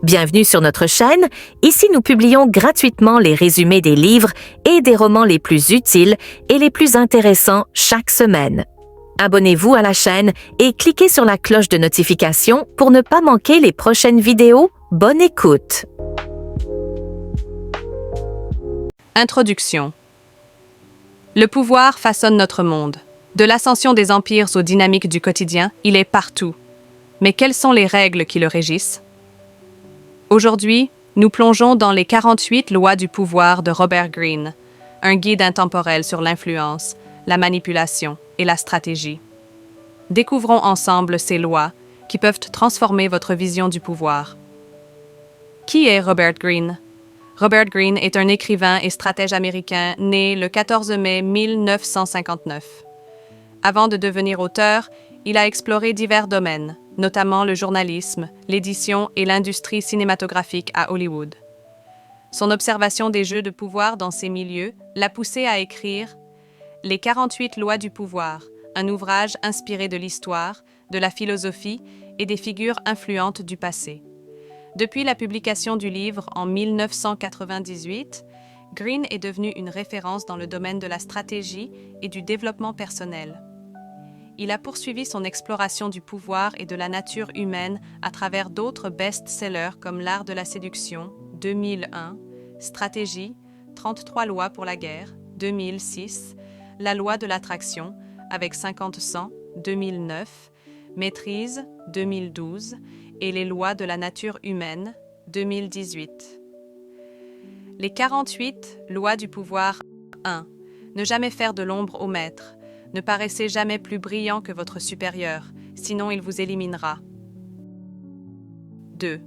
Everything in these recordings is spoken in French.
Bienvenue sur notre chaîne. Ici, nous publions gratuitement les résumés des livres et des romans les plus utiles et les plus intéressants chaque semaine. Abonnez-vous à la chaîne et cliquez sur la cloche de notification pour ne pas manquer les prochaines vidéos. Bonne écoute! Introduction. Le pouvoir façonne notre monde. De l'ascension des empires aux dynamiques du quotidien, il est partout. Mais quelles sont les règles qui le régissent? Aujourd'hui, nous plongeons dans les 48 lois du pouvoir de Robert Greene, un guide intemporel sur l'influence, la manipulation et la stratégie. Découvrons ensemble ces lois qui peuvent transformer votre vision du pouvoir. Qui est Robert Greene? Robert Greene est un écrivain et stratège américain né le 14 mai 1959. Avant de devenir auteur, il a exploré divers domaines, notamment le journalisme, l'édition et l'industrie cinématographique à Hollywood. Son observation des jeux de pouvoir dans ces milieux l'a poussé à écrire Les 48 lois du pouvoir, un ouvrage inspiré de l'histoire, de la philosophie et des figures influentes du passé. Depuis la publication du livre en 1998, Greene est devenu une référence dans le domaine de la stratégie et du développement personnel. Il a poursuivi son exploration du pouvoir et de la nature humaine à travers d'autres best-sellers comme L'art de la séduction, 2001, Stratégie, 33 lois pour la guerre, 2006, La loi de l'attraction, avec 50-100, 2009, Maîtrise, 2012, et Les lois de la nature humaine, 2018. Les 48 lois du pouvoir. 1. Ne jamais faire de l'ombre au maître. Ne paraissez jamais plus brillant que votre supérieur, sinon il vous éliminera. 2.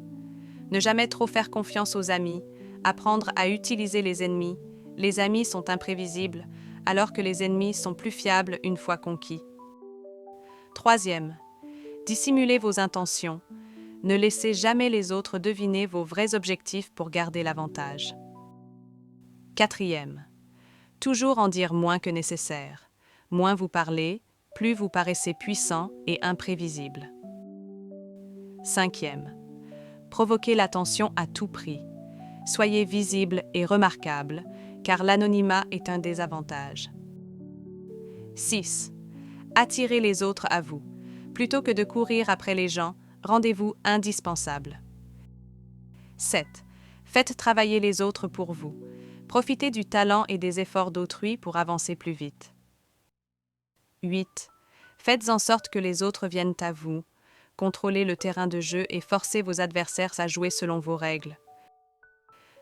Ne jamais trop faire confiance aux amis, apprendre à utiliser les ennemis. Les amis sont imprévisibles, alors que les ennemis sont plus fiables une fois conquis. 3. Dissimulez vos intentions. Ne laissez jamais les autres deviner vos vrais objectifs pour garder l'avantage. 4. Toujours en dire moins que nécessaire. Moins vous parlez, plus vous paraissez puissant et imprévisible. 5. Provoquez l'attention à tout prix. Soyez visible et remarquable, car l'anonymat est un désavantage. 6. Attirez les autres à vous. Plutôt que de courir après les gens, rendez-vous indispensable. 7. Faites travailler les autres pour vous. Profitez du talent et des efforts d'autrui pour avancer plus vite. 8. Faites en sorte que les autres viennent à vous. Contrôlez le terrain de jeu et forcez vos adversaires à jouer selon vos règles.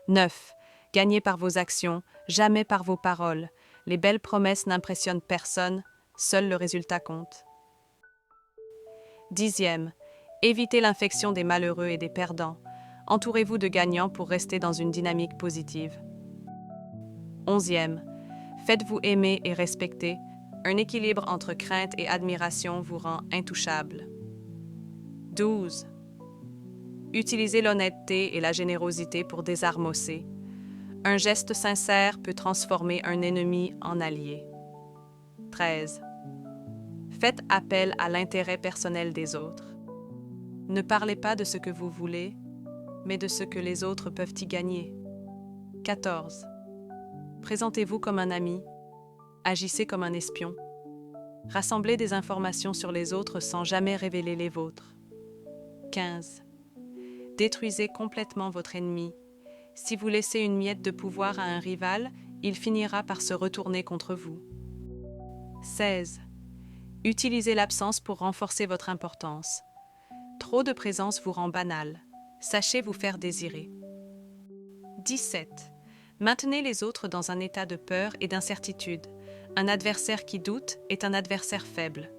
9. Gagnez par vos actions, jamais par vos paroles. Les belles promesses n'impressionnent personne, seul le résultat compte. 10. Évitez l'infection des malheureux et des perdants. Entourez-vous de gagnants pour rester dans une dynamique positive. 11. Faites-vous aimer et respecter. Un équilibre entre crainte et admiration vous rend intouchable. 12. Utilisez l'honnêteté et la générosité pour désarmosser. Un geste sincère peut transformer un ennemi en allié. 13. Faites appel à l'intérêt personnel des autres. Ne parlez pas de ce que vous voulez, mais de ce que les autres peuvent y gagner. 14. Présentez-vous comme un ami. Agissez comme un espion. Rassemblez des informations sur les autres sans jamais révéler les vôtres. 15. Détruisez complètement votre ennemi. Si vous laissez une miette de pouvoir à un rival, il finira par se retourner contre vous. 16. Utilisez l'absence pour renforcer votre importance. Trop de présence vous rend banal. Sachez vous faire désirer. 17. Maintenez les autres dans un état de peur et d'incertitude. Un adversaire qui doute est un adversaire faible.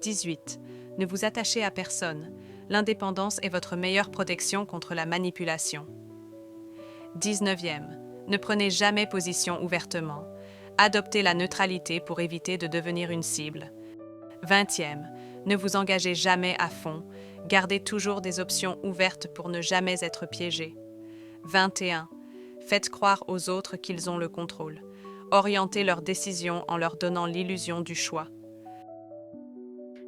18. Ne vous attachez à personne. L'indépendance est votre meilleure protection contre la manipulation. 19. Ne prenez jamais position ouvertement. Adoptez la neutralité pour éviter de devenir une cible. 20. Ne vous engagez jamais à fond. Gardez toujours des options ouvertes pour ne jamais être piégé. 21. Faites croire aux autres qu'ils ont le contrôle. Orientez leurs décisions en leur donnant l'illusion du choix.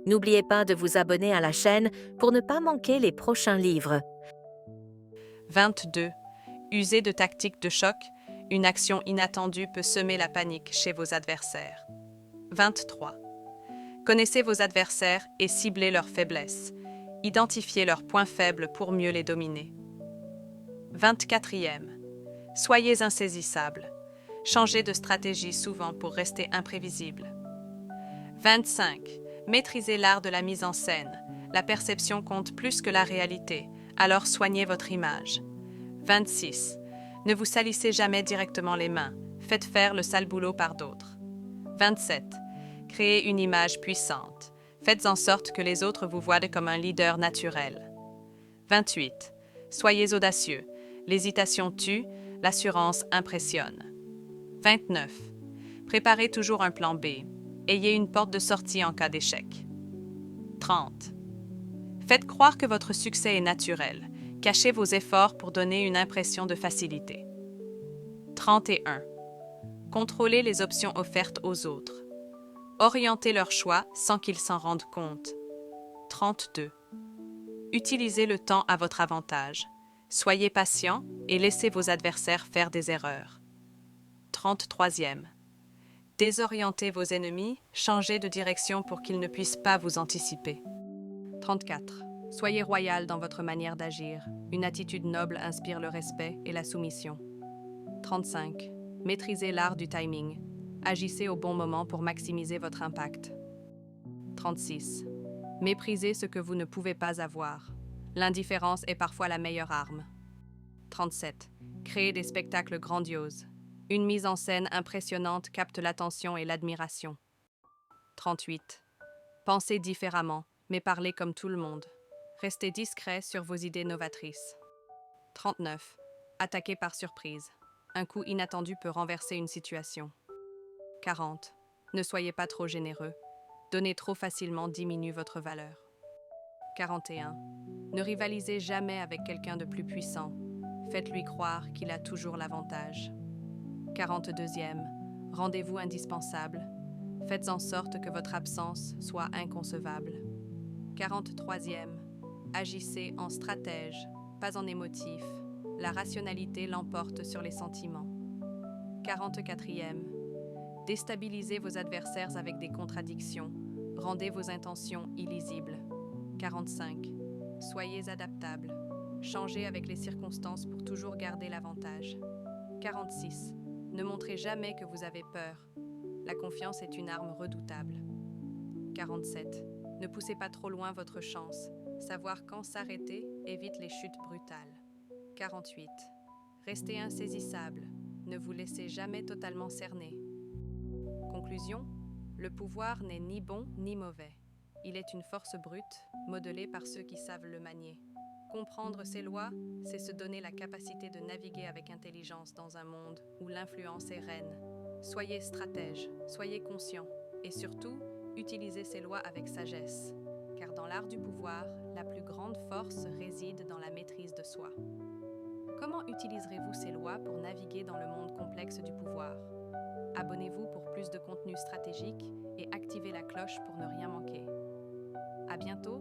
N'oubliez pas de vous abonner à la chaîne pour ne pas manquer les prochains livres. 22. Usez de tactiques de choc. Une action inattendue peut semer la panique chez vos adversaires. 23. Connaissez vos adversaires et ciblez leurs faiblesses. Identifiez leurs points faibles pour mieux les dominer. 24e. Soyez insaisissables. Changez de stratégie souvent pour rester imprévisible. 25. Maîtrisez l'art de la mise en scène. La perception compte plus que la réalité, alors soignez votre image. 26. Ne vous salissez jamais directement les mains. Faites faire le sale boulot par d'autres. 27. Créez une image puissante. Faites en sorte que les autres vous voient comme un leader naturel. 28. Soyez audacieux. L'hésitation tue, l'assurance impressionne. 29. Préparez toujours un plan B. Ayez une porte de sortie en cas d'échec. 30. Faites croire que votre succès est naturel. Cachez vos efforts pour donner une impression de facilité. 31. Contrôlez les options offertes aux autres. Orientez leurs choix sans qu'ils s'en rendent compte. 32. Utilisez le temps à votre avantage. Soyez patient et laissez vos adversaires faire des erreurs. 33e. Désorientez vos ennemis, changez de direction pour qu'ils ne puissent pas vous anticiper. 34. Soyez royal dans votre manière d'agir. Une attitude noble inspire le respect et la soumission. 35. Maîtrisez l'art du timing. Agissez au bon moment pour maximiser votre impact. 36. Méprisez ce que vous ne pouvez pas avoir. L'indifférence est parfois la meilleure arme. 37. Créez des spectacles grandioses. Une mise en scène impressionnante capte l'attention et l'admiration. 38. Pensez différemment, mais parlez comme tout le monde. Restez discret sur vos idées novatrices. 39. Attaquez par surprise. Un coup inattendu peut renverser une situation. 40. Ne soyez pas trop généreux. Donner trop facilement diminue votre valeur. 41. Ne rivalisez jamais avec quelqu'un de plus puissant. Faites-lui croire qu'il a toujours l'avantage. 42e. Rendez-vous indispensable. Faites en sorte que votre absence soit inconcevable. 43e. Agissez en stratège, pas en émotif. La rationalité l'emporte sur les sentiments. 44e. Déstabilisez vos adversaires avec des contradictions. Rendez vos intentions illisibles. 45. Soyez adaptable. Changez avec les circonstances pour toujours garder l'avantage. 46. Ne montrez jamais que vous avez peur. La confiance est une arme redoutable. 47. Ne poussez pas trop loin votre chance. Savoir quand s'arrêter évite les chutes brutales. 48. Restez insaisissable. Ne vous laissez jamais totalement cerner. Conclusion, le pouvoir n'est ni bon ni mauvais. Il est une force brute, modelée par ceux qui savent le manier. Comprendre ses lois, c'est se donner la capacité de naviguer avec intelligence dans un monde où l'influence est reine. Soyez stratège, soyez conscient, et surtout, utilisez ces lois avec sagesse. Car dans l'art du pouvoir, la plus grande force réside dans la maîtrise de soi. Comment utiliserez-vous ces lois pour naviguer dans le monde complexe du pouvoir? Abonnez-vous pour plus de contenu stratégique et activez la cloche pour ne rien manquer. À bientôt